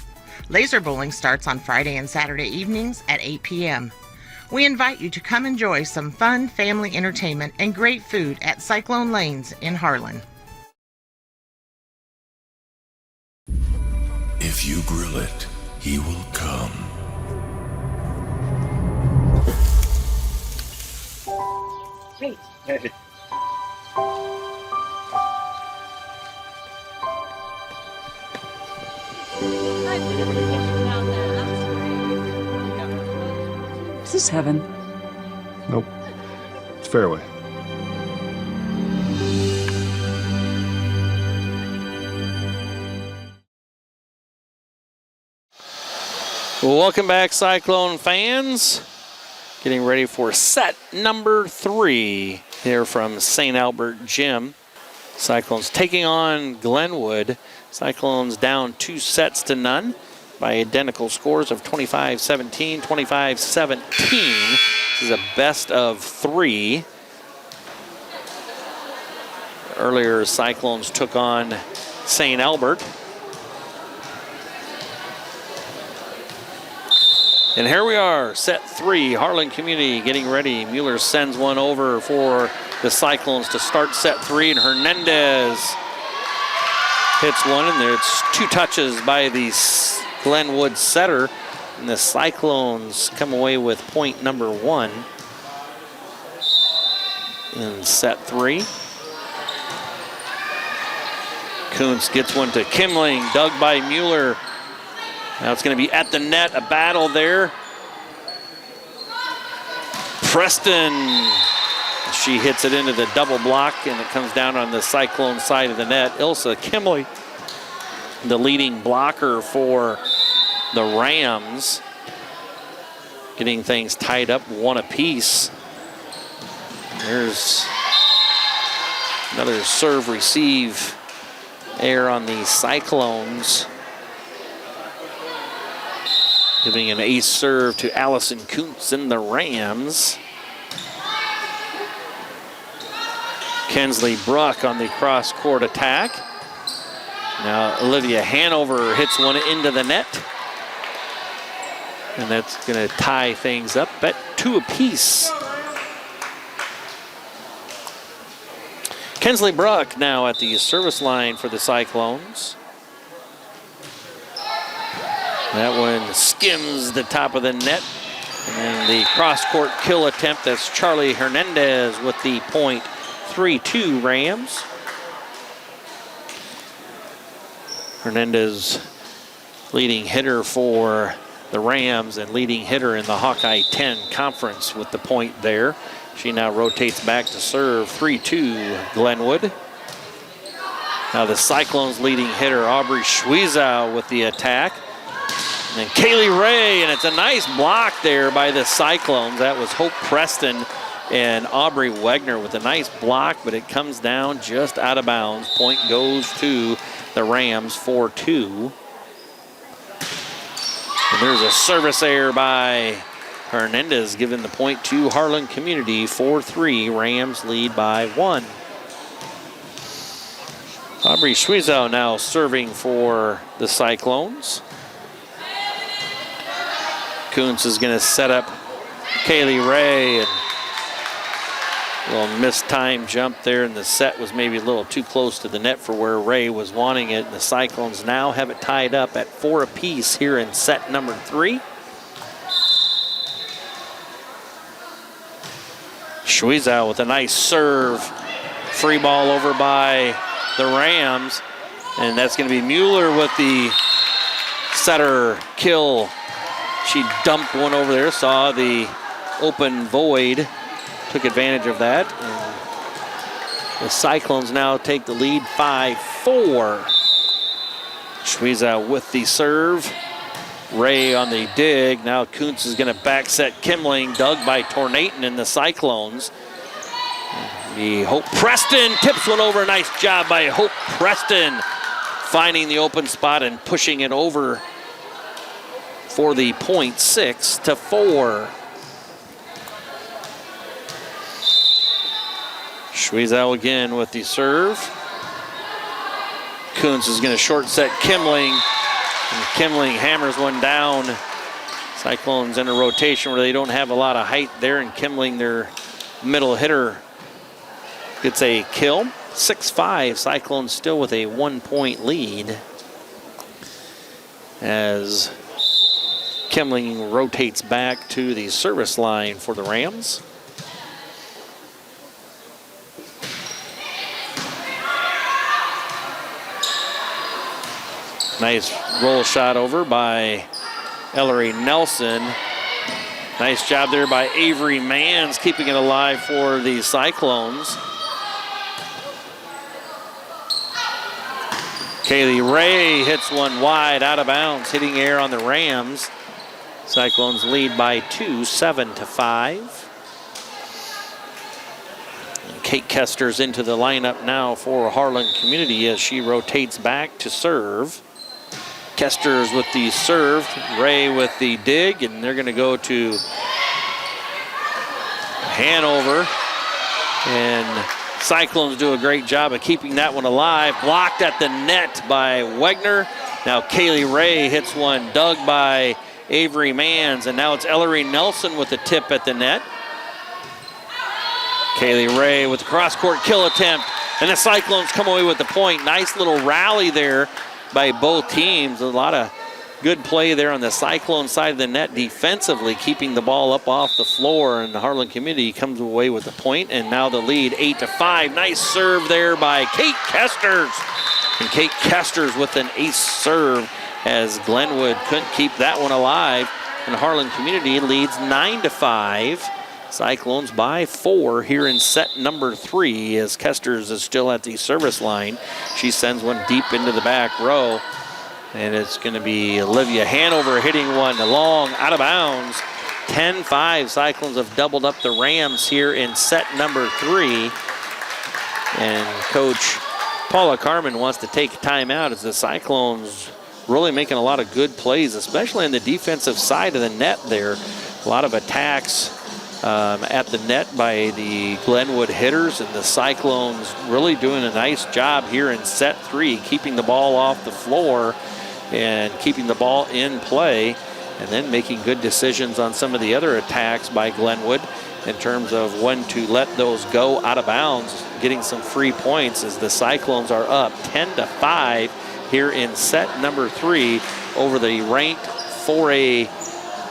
Speaker 9: Laser bowling starts on Friday and Saturday evenings at 8 p.m. We invite you to come enjoy some fun family entertainment and great food at Cyclone Lanes in Harlan.
Speaker 18: If you grill it, he will come.
Speaker 19: Hey.
Speaker 20: Is this heaven?
Speaker 21: Nope. It's fairway.
Speaker 1: Welcome back, Cyclone fans. Getting ready for set number 3 here from St. Albert Gym. Cyclones taking on Glenwood. Cyclones down 2-0 by identical scores of 25-17, 25-17. This is a best of 3. Earlier, Cyclones took on St. Albert. And here we are, set 3, Harlan Community getting ready. Mueller sends one over for the Cyclones to start set 3, and Hernandez hits one, and it's 2 touches by the Glenwood setter, and the Cyclones come away with point number 1 in set 3. Kuntz gets one to Kimling, dug by Mueller. Now it's going to be at the net, a battle there. Preston, she hits it into the double block, and it comes down on the Cyclone side of the net. Ilsa Kimley, the leading blocker for the Rams, getting things tied up 1 apiece. There's another serve-receive error on the Cyclones, giving an ace serve to Allison Kuntz in the Rams. Kensley Bruck on the cross-court attack. Now Olivia Hanover hits one into the net. And that's going to tie things up at 2 apiece. Kensley Bruck now at the service line for the Cyclones. That one skims the top of the net. And then the cross-court kill attempt, that's Charlie Hernandez with the point. 3-2 Rams. Hernandez leading hitter for the Rams and leading hitter in the Hawkeye 10 conference with the point there. She now rotates back to serve. 3-2 Glenwood. Now the Cyclones leading hitter Aubrey Schwiezow with the attack. And then Kaylee Ray, and it's a nice block there by the Cyclones. That was Hope Preston and Aubrey Wegner with a nice block, but it comes down just out of bounds. Point goes to the Rams, 4-2. And there's a service error by Hernandez, giving the point to Harlan Community, 4-3. Rams lead by 1. Aubrey Schwiezow now serving for the Cyclones. Kuntz is going to set up Kaylee Ray, and Little mistimed jump there, and the set was maybe a little too close to the net for where Ray was wanting it. And the Cyclones now have it tied up at 4 apiece here in set number 3. Schwiezow with a nice serve. Free ball over by the Rams. And that's going to be Mueller with the setter kill. She dumped one over there, saw the open void, took advantage of that. And the Cyclones now take the lead 5-4. Schwiezow with the serve. Ray on the dig. Now Kuntz is going to back set Kimling, dug by Tornaton and the Cyclones. The Hope Preston tips one over. Nice job by Hope Preston, finding the open spot and pushing it over for the point. 6-4. Schwiezow again with the serve. Kuntz is going to short set Kimling. And Kimling hammers one down. Cyclones in a rotation where they don't have a lot of height there, and Kimling, their middle hitter, gets a kill. 6-5, Cyclones still with a 1-point lead as Kimling rotates back to the service line for the Rams. Nice roll shot over by Ellery Nelson. Nice job there by Avery Manns, keeping it alive for the Cyclones. Kaylee Ray hits one wide out of bounds, hitting air on the Rams. Cyclones lead by 2, 7-5. And Kate Kester's into the lineup now for Harlan Community as she rotates back to serve. Kester's with the serve, Ray with the dig, and they're going to go to Hanover. And Cyclones do a great job of keeping that one alive. Blocked at the net by Wegner. Now Kaylee Ray hits one dug by Avery Manns, and now it's Ellery Nelson with the tip at the net. Kaylee Ray with the cross-court kill attempt, and the Cyclones come away with the point. Nice little rally there by both teams. A lot of good play there on the Cyclone side of the net defensively, keeping the ball up off the floor, and the Harlan Community comes away with the point, and now the lead 8-5. Nice serve there by Kate Kesters, and Kate Kesters with an ace serve as Glenwood couldn't keep that one alive, and Harlan Community leads 9-5. Cyclones by 4 here in set number 3 as Kesters is still at the service line. She sends one deep into the back row, and it's going to be Olivia Hanover hitting one long out of bounds. 10-5. Cyclones have doubled up the Rams here in set number 3. And Coach Paula Carmen wants to take a timeout as the Cyclones really making a lot of good plays, especially on the defensive side of the net there. A lot of attacks at the net by the Glenwood hitters, and the Cyclones really doing a nice job here in set 3, keeping the ball off the floor and keeping the ball in play, and then making good decisions on some of the other attacks by Glenwood in terms of when to let those go out of bounds, getting some free points as the Cyclones are up 10-5 here in set number 3 over the ranked 4A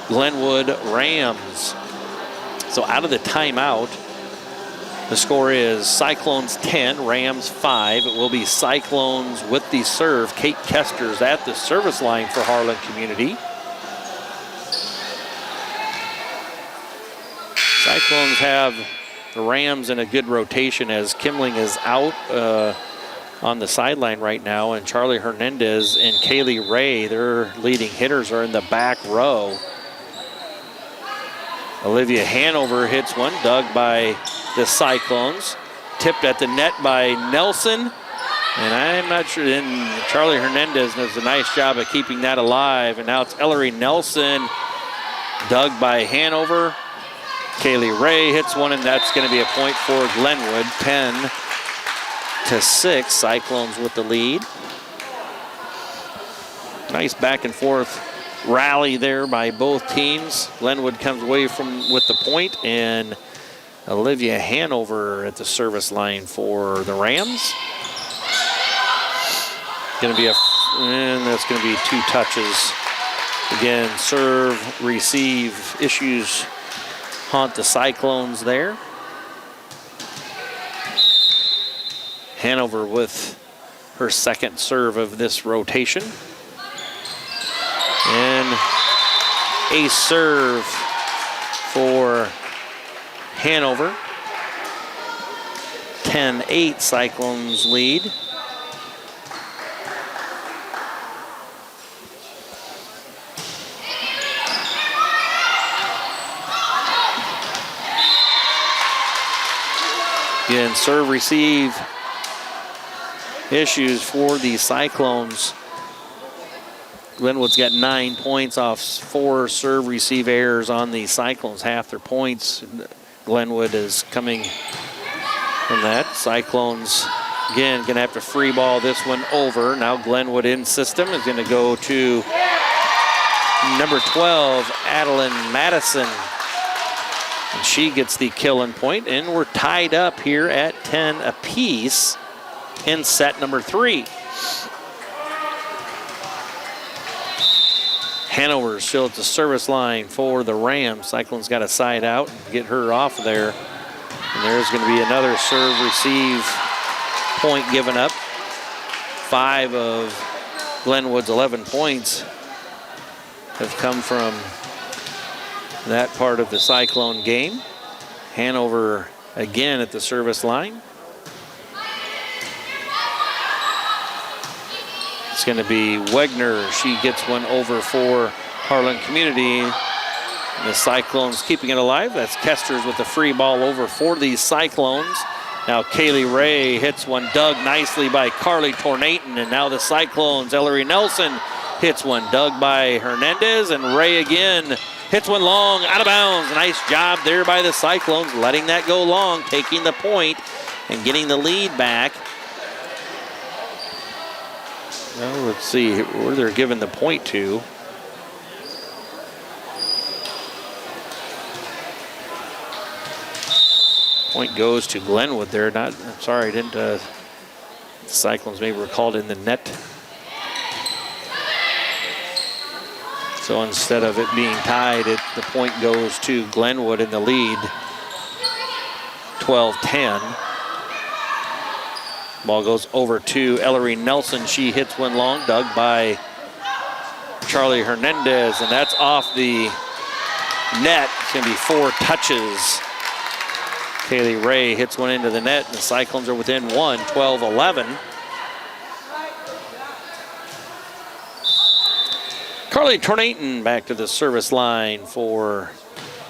Speaker 1: Glenwood Rams. So out of the timeout, the score is Cyclones 10, Rams 5. It will be Cyclones with the serve. Kate Kesters at the service line for Harlan Community. Cyclones have the Rams in a good rotation as Kimling is out on the sideline right now, and Charlie Hernandez and Kaylee Ray, their leading hitters, are in the back row. Olivia Hanover hits one, dug by the Cyclones. Tipped at the net by Nelson. And I'm not sure, then Charlie Hernandez does a nice job of keeping that alive. And now it's Ellery Nelson, dug by Hanover. Kaylee Ray hits one, and that's going to be a point for Glenwood. 10-6, Cyclones with the lead. Nice back and forth rally there by both teams. Glenwood comes away with the point, and Olivia Hanover at the service line for the Rams. Going to be and that's going to be 2 touches. Again, serve, receive issues haunt the Cyclones there. Hanover with her second serve of this rotation. And a serve for Hanover. 10-8 Cyclones lead. Again, serve, receive issues for the Cyclones. Glenwood's got 9 points off 4 serve, receive errors on the Cyclones. Half their points. Glenwood is coming from that. Cyclones, again, going to have to free ball this one over. Now Glenwood in system is going to go to number 12, Adeline Madison. And she gets the killing point, and we're tied up here at 10 apiece in set number 3. Hanover still at the service line for the Rams. Cyclone's got a side out, get her off of there. And there's going to be another serve receive point given up. 5 of Glenwood's 11 points have come from that part of the Cyclone game. Hanover again at the service line. It's going to be Wegner. She gets one over for Harlan Community. And the Cyclones keeping it alive. That's Kesters with the free ball over for the Cyclones. Now Kaylee Ray hits one dug nicely by Carly Tornaton. And now the Cyclones, Ellery Nelson hits one dug by Hernandez. And Ray again hits one long, out of bounds. Nice job there by the Cyclones, letting that go long, taking the point and getting the lead back. Well, let's see where they're giving the point to. Point goes to Glenwood there. I'm sorry, the Cyclones maybe were called in the net. So instead of it being tied, the point goes to Glenwood in the lead, 12-10. Ball goes over to Ellery Nelson. She hits one long, dug by Charlie Hernandez, and that's off the net. It's going to be 4 touches. Kaylee Ray hits one into the net, and the Cyclones are within 1, 12-11. Carly Tornaton back to the service line for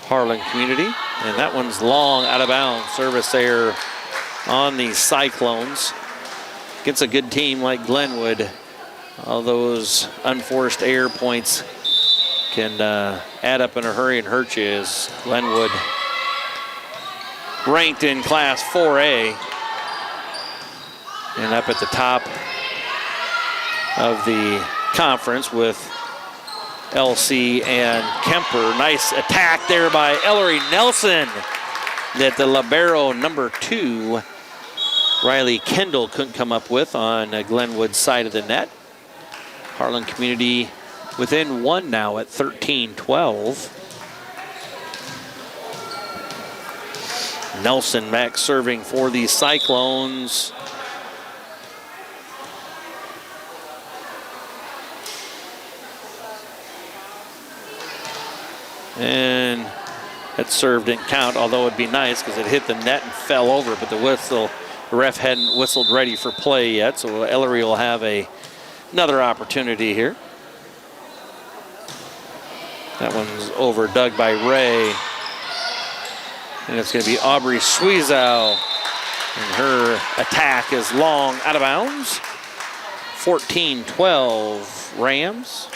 Speaker 1: Harlan Community. And that one's long, out of bounds. Service error on the Cyclones. Against a good team like Glenwood, all those unforced error points can add up in a hurry and hurt you, as Glenwood ranked in Class 4A and up at the top of the conference with LC and Kemper. Nice attack there by Ellery Nelson that the libero number 2, Riley Kendall, couldn't come up with on Glenwood's side of the net. Harlan Community within 1 now at 13-12. Nelson back serving for the Cyclones. And that serve didn't count, although it'd be nice because it hit the net and fell over, but the ref hadn't whistled ready for play yet, so Ellery will have another opportunity here. That one's over, dug by Ray. And it's going to be Aubrey Schwiezow. And her attack is long, out of bounds. 14-12 Rams.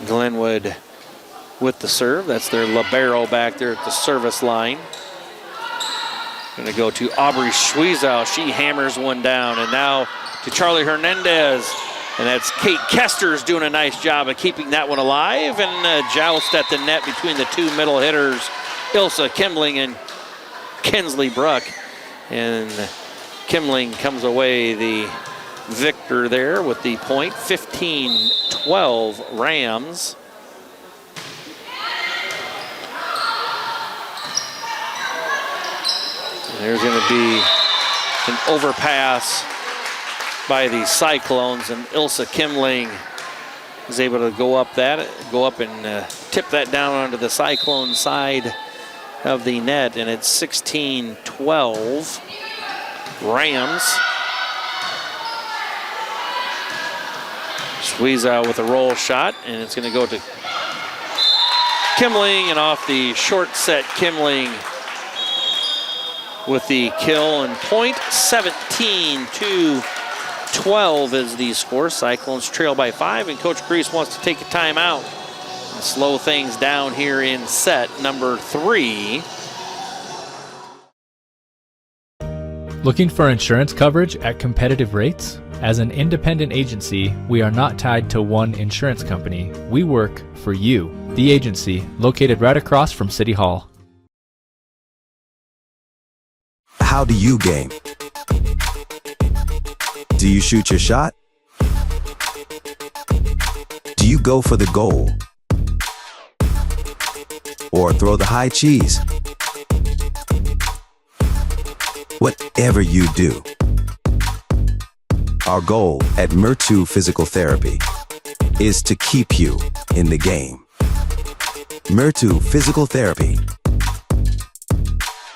Speaker 1: Glenwood with the serve. That's their libero back there at the service line. Going to go to Aubrey Schwiezow. She hammers one down. And now to Charlie Hernandez. And that's Kate Kester's doing a nice job of keeping that one alive. And joust at the net between the two middle hitters, Ilsa Kimling and Kinsley Bruck. And Kimling comes away the victor there with the point. 15-12 Rams. And there's going to be an overpass by the Cyclones, and Ilsa Kimling is able to go up and tip that down onto the Cyclone side of the net, and it's 16-12 Rams. Schwiezow with a roll shot, and it's going to go to Kimling, and off the short set, Kimling with the kill, and point. 17-12 is the score. Cyclones trail by 5, and Coach Grease wants to take a timeout and slow things down here in set number 3.
Speaker 5: Looking for insurance coverage at competitive rates? As an independent agency, we are not tied to one insurance company. We work for you, the agency, located right across from City Hall.
Speaker 22: How do you game? Do you shoot your shot? Do you go for the goal? Or throw the high cheese? Whatever you do, our goal at Murtu Physical Therapy is to keep you in the game. Murtu Physical Therapy.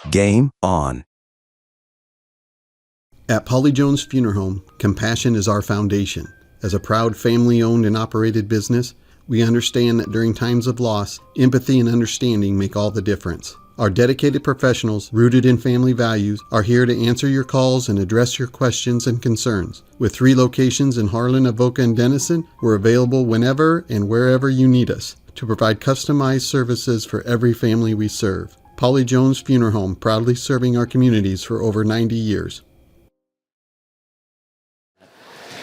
Speaker 22: Game on.
Speaker 10: At Polly Jones Funeral Home, compassion is our foundation. As a proud family-owned and operated business, we understand that during times of loss, empathy and understanding make all the difference. Our dedicated professionals, rooted in family values, are here to answer your calls and address your questions and concerns. With 3 locations in Harlan, Avoca, and Denison, we're available whenever and wherever you need us to provide customized services for every family we serve. Polly Jones Funeral Home, proudly serving our communities for over 90 years.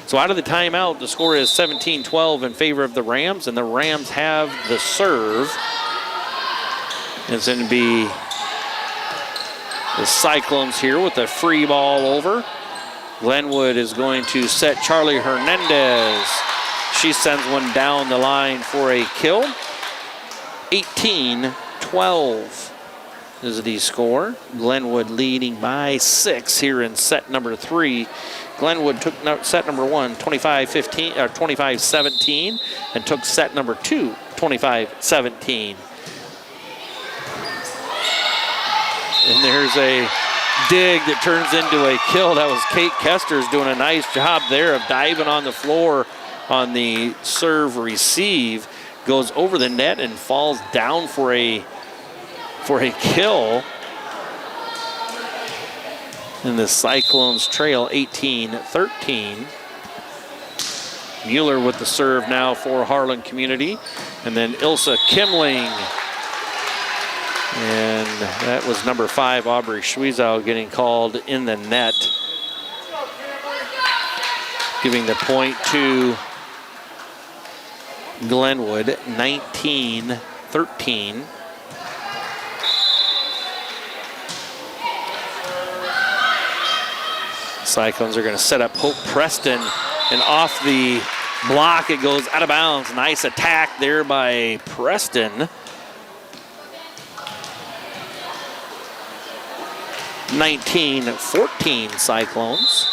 Speaker 1: So out of the timeout, the score is 17-12 in favor of the Rams, and the Rams have the serve. It's going to be the Cyclones here with a free ball over. Glenwood is going to set Charlie Hernandez. She sends one down the line for a kill. 18-12 is the score. Glenwood leading by 6 here in set number 3. Glenwood took set number 1, 25-17, and took set number 2, 25-17. And there's a dig that turns into a kill. That was Kate Kester's doing a nice job there of diving on the floor on the serve receive. Goes over the net and falls down for a kill. And the Cyclones trail 18-13. Mueller with the serve now for Harlan Community. And then Ilsa Kimling. And that was number 5, Aubrey Schwiezow, getting called in the net. Giving the point to Glenwood, 19-13. Cyclones are going to set up Hope Preston, and off the block it goes out of bounds. Nice attack there by Preston. 19-14 Cyclones.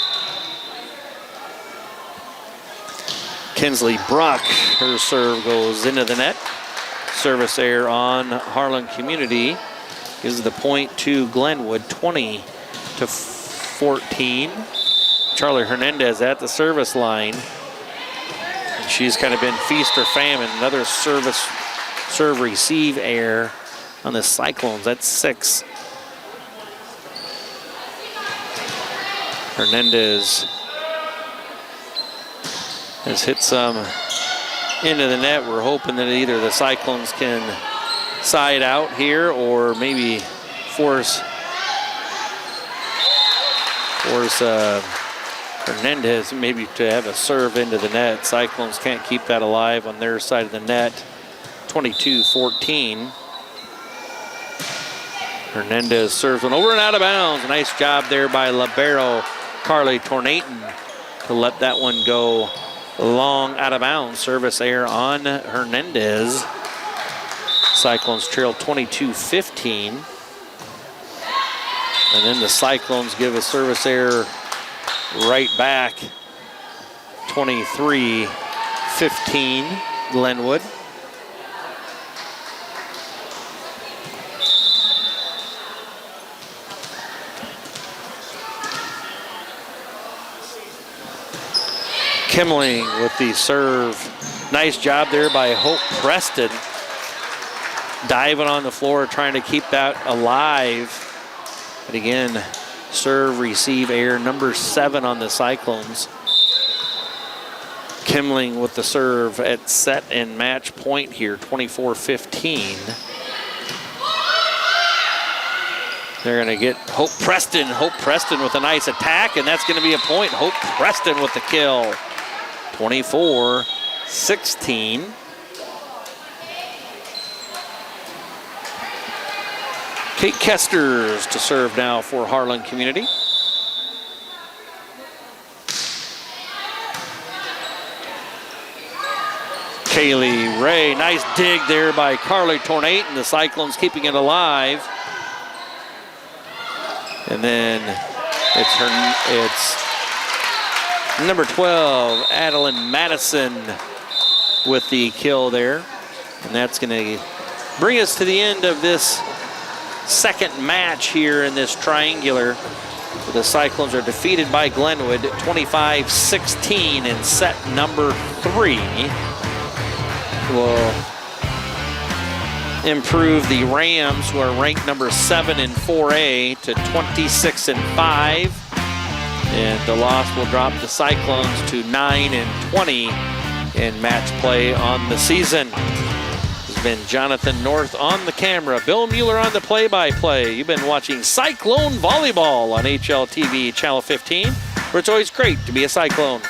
Speaker 1: Kinsley Bruck, her serve goes into the net. Service error on Harlan Community gives the point to Glenwood, 20-14. Charlie Hernandez at the service line. And she's kind of been feast or famine. Another serve receive error on the Cyclones. That's 6. Hernandez has hit some into the net. We're hoping that either the Cyclones can side out here or maybe force Hernandez maybe to have a serve into the net. Cyclones can't keep that alive on their side of the net. 22-14. Hernandez serves one over and out of bounds. Nice job there by libero Carly Tornaton to let that one go long out of bounds. Service error on Hernandez. Cyclones trail 22-15. And then the Cyclones give a service error right back. 23-15 Glenwood. Kimling with the serve. Nice job there by Hope Preston. Diving on the floor, trying to keep that alive. But again, serve, receive, error, number 7 on the Cyclones. Kimling with the serve at set and match point here, 24-15. They're going to get Hope Preston. Hope Preston with a nice attack, and that's going to be a point. Hope Preston with the kill. 24-16. Kate Kesters to serve now for Harlan Community. Kaylee Ray, nice dig there by Carly Tornaton. The Cyclones keeping it alive. And then it's number 12, Adeline Madison with the kill there. And that's going to bring us to the end of this second match here in this triangular. The Cyclones are defeated by Glenwood 25-16 in set number 3. Will improve the Rams, who are ranked number 7 in 4A, to 26-5. And the loss will drop the Cyclones to 9-20 in match play on the season. It's been Jonathan North on the camera, Bill Mueller on the play-by-play. You've been watching Cyclone Volleyball on HLTV Channel 15, where it's always great to be a Cyclone.